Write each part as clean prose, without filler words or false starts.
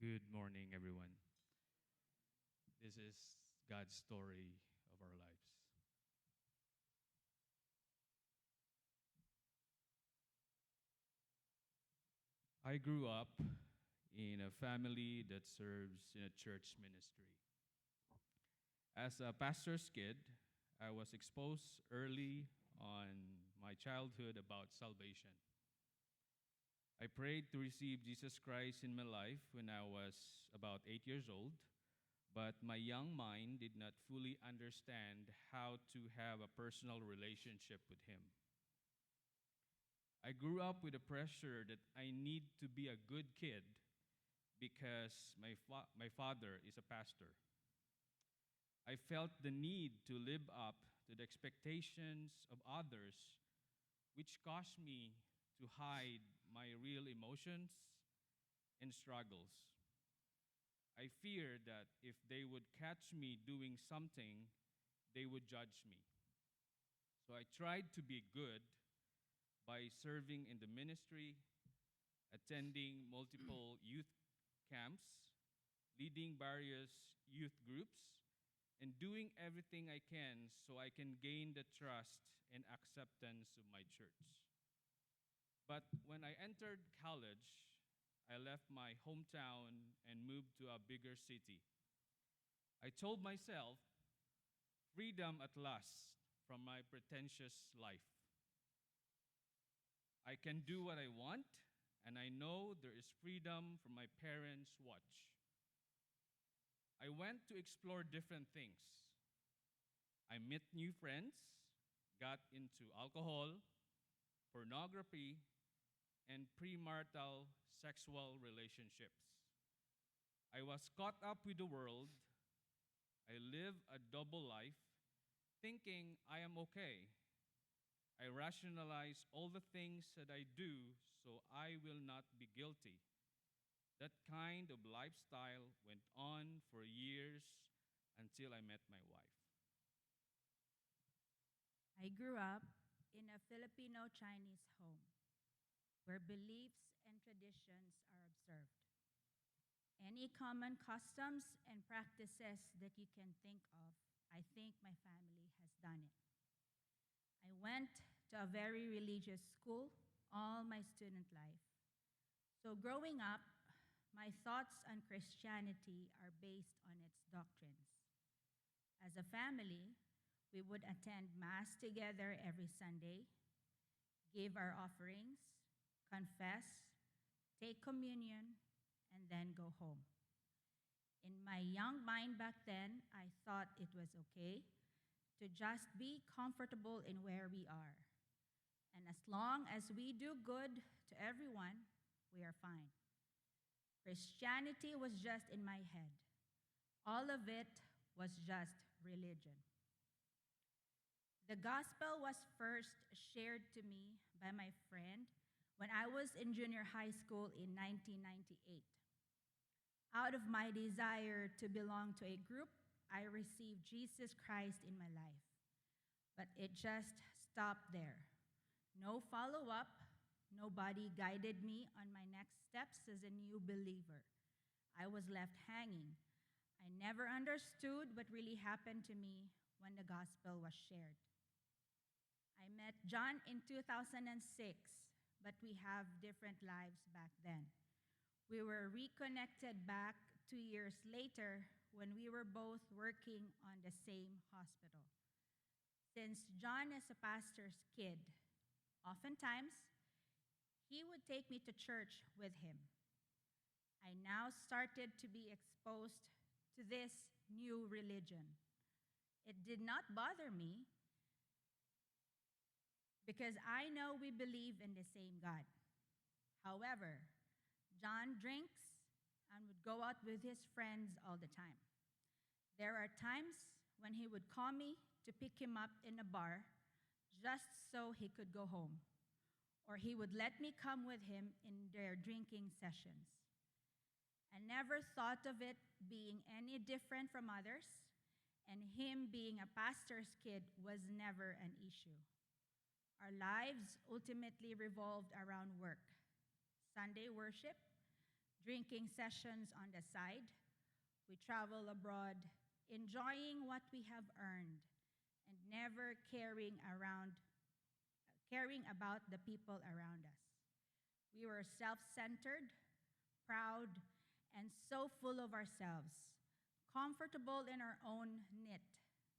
Good morning, everyone. This is God's story of our lives. I grew up in a family that serves in a church ministry. As a pastor's kid, I was exposed early on my childhood about salvation. I prayed to receive Jesus Christ in my life when I was about 8 years old, but my young mind did not fully understand how to have a personal relationship with Him. I grew up with the pressure that I need to be a good kid because my father is a pastor. I felt the need to live up to the expectations of others, which caused me to hide my real emotions and struggles. I feared that if they would catch me doing something, they would judge me. So I tried to be good by serving in the ministry, attending multiple youth camps, leading various youth groups, and doing everything I can so I can gain the trust and acceptance of my church. But when I entered college, I left my hometown and moved to a bigger city. I told myself, freedom at last from my pretentious life. I can do what I want, and I know there is freedom from my parents' watch. I went to explore different things. I met new friends, got into alcohol, pornography, and premarital sexual relationships. I was caught up with the world. I live a double life, thinking I am okay. I rationalize all the things that I do so I will not be guilty. That kind of lifestyle went on for years until I met my wife. I grew up in a Filipino Chinese home where beliefs and traditions are observed. Any common customs and practices that you can think of, I think my family has done it. I went to a very religious school all my student life. So growing up, my thoughts on Christianity are based on its doctrines. As a family, we would attend Mass together every Sunday, give our offerings, confess, take communion, and then go home. In my young mind back then, I thought it was okay to just be comfortable in where we are. And as long as we do good to everyone, we are fine. Christianity was just in my head. All of it was just religion. The gospel was first shared to me by my friend when I was in junior high school in 1998. Out of my desire to belong to a group, I received Jesus Christ in my life. But it just stopped there. No follow-up, nobody guided me on my next steps as a new believer. I was left hanging. I never understood what really happened to me when the gospel was shared. I met John in 2006, but we have different lives back then. We were reconnected back 2 years later when we were both working on the same hospital. Since John is a pastor's kid, oftentimes he would take me to church with him. I now started to be exposed to this new religion. It did not bother me because I know we believe in the same God. However, John drinks and would go out with his friends all the time. There are times when he would call me to pick him up in a bar just so he could go home, or he would let me come with him in their drinking sessions. I never thought of it being any different from others, and him being a pastor's kid was never an issue. Our lives ultimately revolved around work, Sunday worship, drinking sessions on the side. We travel abroad, enjoying what we have earned and never caring about the people around us. We were self-centered, proud, and so full of ourselves, comfortable in our own knit,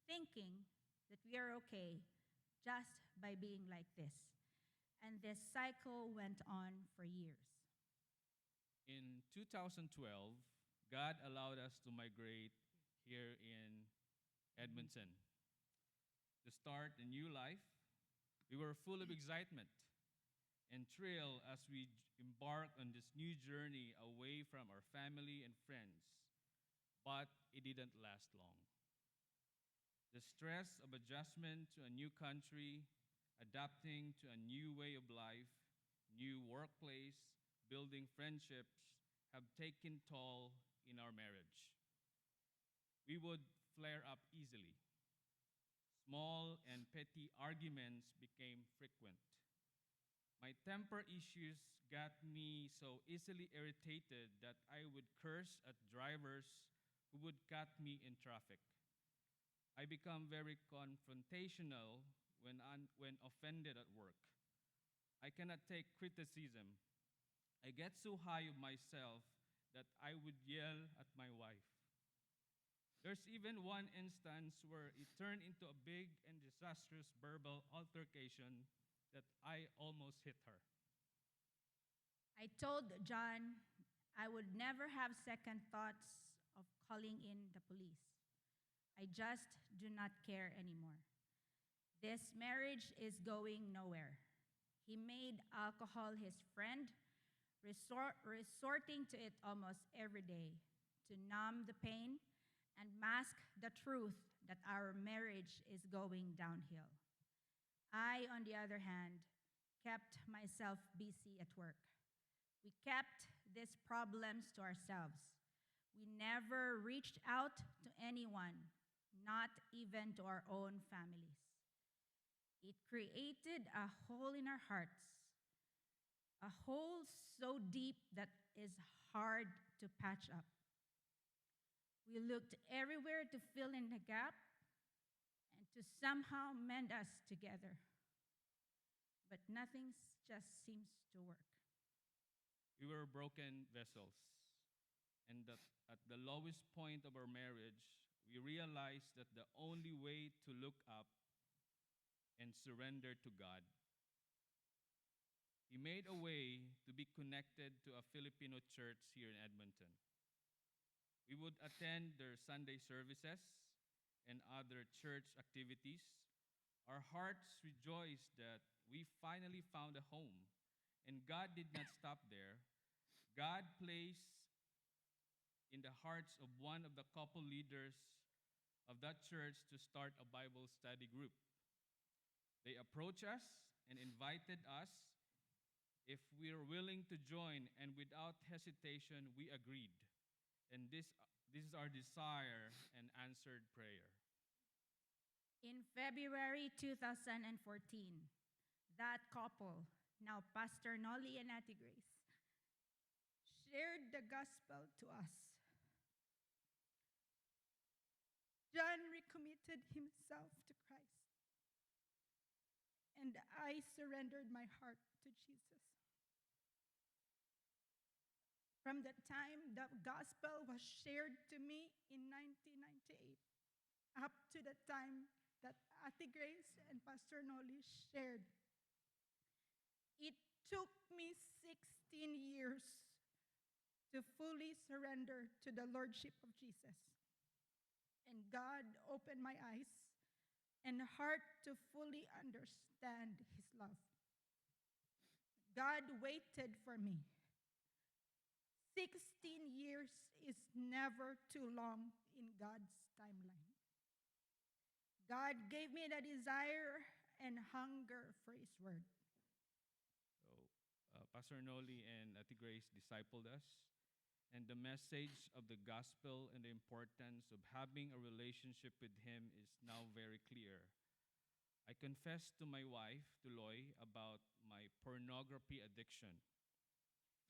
thinking that we are okay just by being like this. And this cycle went on for years. In 2012, God allowed us to migrate here in Edmonton to start a new life. We were full of excitement and thrill as we embarked on this new journey away from our family and friends. But it didn't last long. The stress of adjustment to a new country, adapting to a new way of life, new workplace, building friendships have taken toll in our marriage. We would flare up easily. Small and petty arguments became frequent. My temper issues got me so easily irritated that I would curse at drivers who would cut me in traffic. I become very confrontational when offended at work. I cannot take criticism. I get so high of myself that I would yell at my wife. There's even one instance where it turned into a big and disastrous verbal altercation that I almost hit her. I told John I would never have second thoughts of calling in the police. I just do not care anymore. This marriage is going nowhere. He made alcohol his friend, resorting to it almost every day to numb the pain and mask the truth that our marriage is going downhill. I, on the other hand, kept myself busy at work. We kept these problems to ourselves. We never reached out to anyone, not even to our own families. It created a hole in our hearts, a hole so deep that is hard to patch up. We looked everywhere to fill in the gap and to somehow mend us together. But nothing just seems to work. We were broken vessels, and that at the lowest point of our marriage, we realized that the only way to look up and surrender to God. He made a way to be connected to a Filipino church here in Edmonton. We would attend their Sunday services and other church activities. Our hearts rejoiced that we finally found a home, and God did not stop there. God placed in the hearts of one of the couple leaders of that church to start a Bible study group. They approached us and invited us if we were willing to join, and without hesitation, we agreed. And this is our desire and answered prayer. In February 2014, that couple, now Pastor Nolly and Ate Grace, shared the gospel to us. John recommitted himself to Christ, and I surrendered my heart to Jesus. From the time the gospel was shared to me in 1998 up to the time that Ate Grace and Pastor Nolly shared, it took me 16 years to fully surrender to the Lordship of Jesus. And God opened my eyes and heart to fully understand His love. God waited for me. 16 years is never too long in God's timeline. God gave me the desire and hunger for His word. So, Pastor Noli and Ate Grace discipled us, and the message of the gospel and the importance of having a relationship with Him is now very clear. I confessed to my wife, to Loy, about my pornography addiction.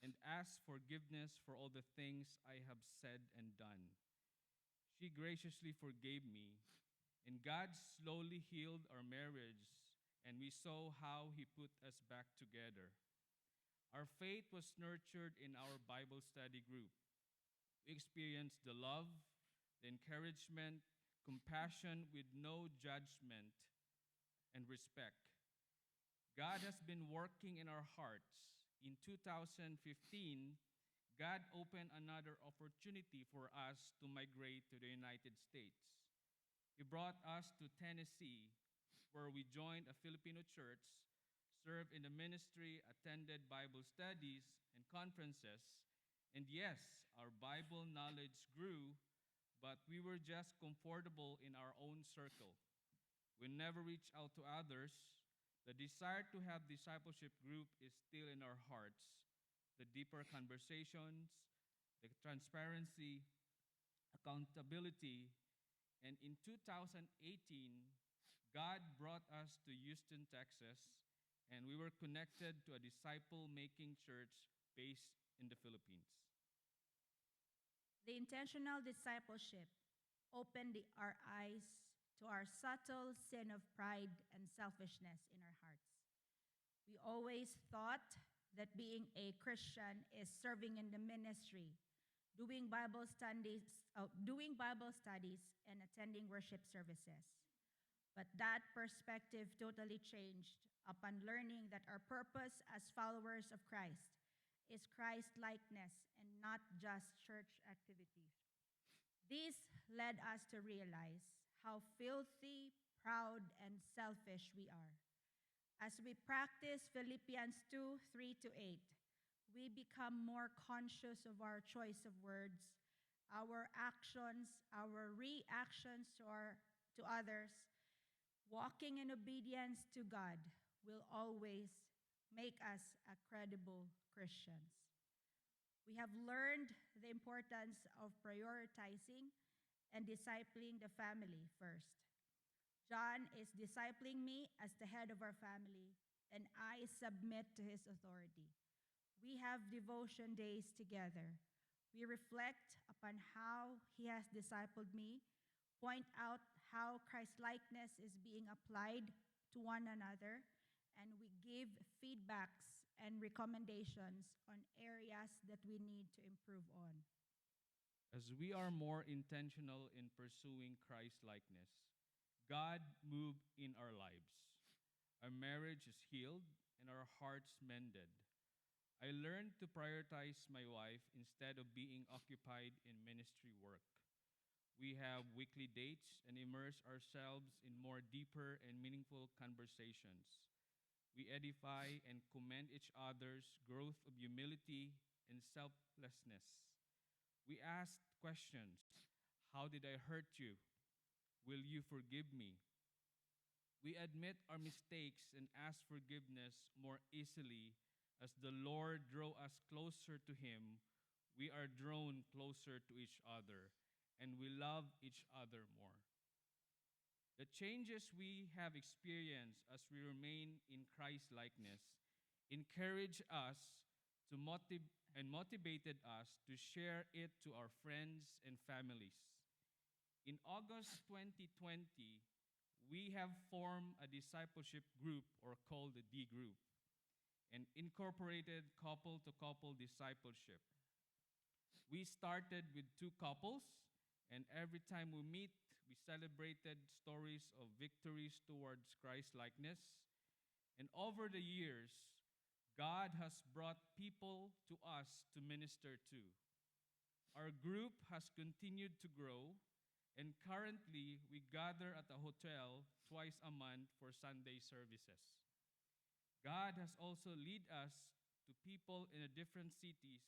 and asked forgiveness for all the things I have said and done. She graciously forgave me, and God slowly healed our marriage, and we saw how He put us back together. Our faith was nurtured in our Bible study group. We experienced the love, the encouragement, compassion with no judgment, and respect. God has been working in our hearts. In 2015, God opened another opportunity for us to migrate to the United States. He brought us to Tennessee, where we joined a Filipino church, served in the ministry, attended Bible studies and conferences, and yes, our Bible knowledge grew, but we were just comfortable in our own circle. We never reached out to others. The desire to have discipleship group is still in our hearts. The deeper conversations, the transparency, accountability, and in 2018, God brought us to Houston, Texas, and we were connected to a disciple-making church based in the Philippines. The intentional discipleship opened our eyes to our subtle sin of pride and selfishness in our hearts. We always thought that being a Christian is serving in the ministry, doing Bible studies and attending worship services. But that perspective totally changed upon learning that our purpose as followers of Christ is Christ likeness and not just church activities. This led us to realize how filthy, proud, and selfish we are. As we practice Philippians 2:3-8, we become more conscious of our choice of words, our actions, our reactions to others. Walking in obedience to God will always make us a credible Christians. We have learned the importance of prioritizing and discipling the family first. John is discipling me as the head of our family, and I submit to his authority. We have devotion days together. We reflect upon how he has discipled me, point out how Christ-likeness is being applied to one another, and we give feedbacks and recommendations on areas that we need to improve on. As we are more intentional in pursuing Christ-likeness, God moved in our lives. Our marriage is healed and our hearts mended. I learned to prioritize my wife instead of being occupied in ministry work. We have weekly dates and immerse ourselves in more deeper and meaningful conversations. We edify and commend each other's growth of humility and selflessness. We ask questions. How did I hurt you? Will you forgive me? We admit our mistakes and ask forgiveness more easily. As the Lord draw us closer to Him, we are drawn closer to each other, and we love each other more. The changes we have experienced as we remain in Christ likeness encourage us to motivated us to share it to our friends and families. In August 2020, we have formed a discipleship group, or called the D Group, and incorporated couple-to-couple discipleship. We started with 2 couples, and every time we meet, we celebrated stories of victories towards Christ-likeness. And over the years, God has brought people to us to minister to. Our group has continued to grow, and currently we gather at a hotel twice a month for Sunday services. God has also led us to people in the different cities,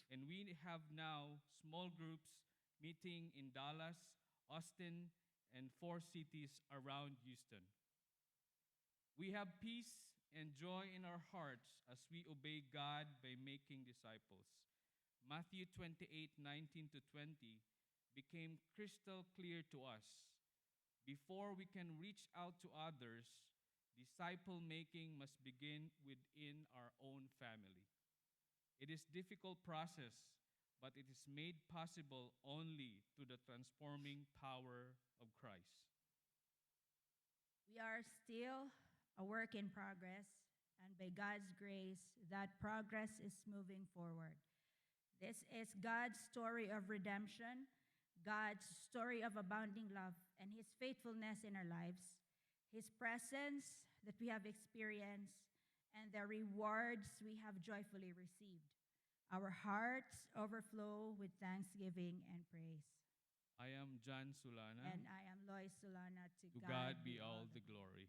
and we have now small groups meeting in Dallas, Austin, and 4 cities around Houston. We have peace and joy in our hearts as we obey God by making disciples. Matthew 28:19-20 became crystal clear to us. Before we can reach out to others, disciple making must begin within our own family. It is difficult process, but it is made possible only through the transforming power of Christ. We are still a work in progress, and by God's grace, that progress is moving forward. This is God's story of redemption, God's story of abounding love, and His faithfulness in our lives, His presence that we have experienced, and the rewards we have joyfully received. Our hearts overflow with thanksgiving and praise. I am John Sulana. And I am Lois Solana. To God be all the glory.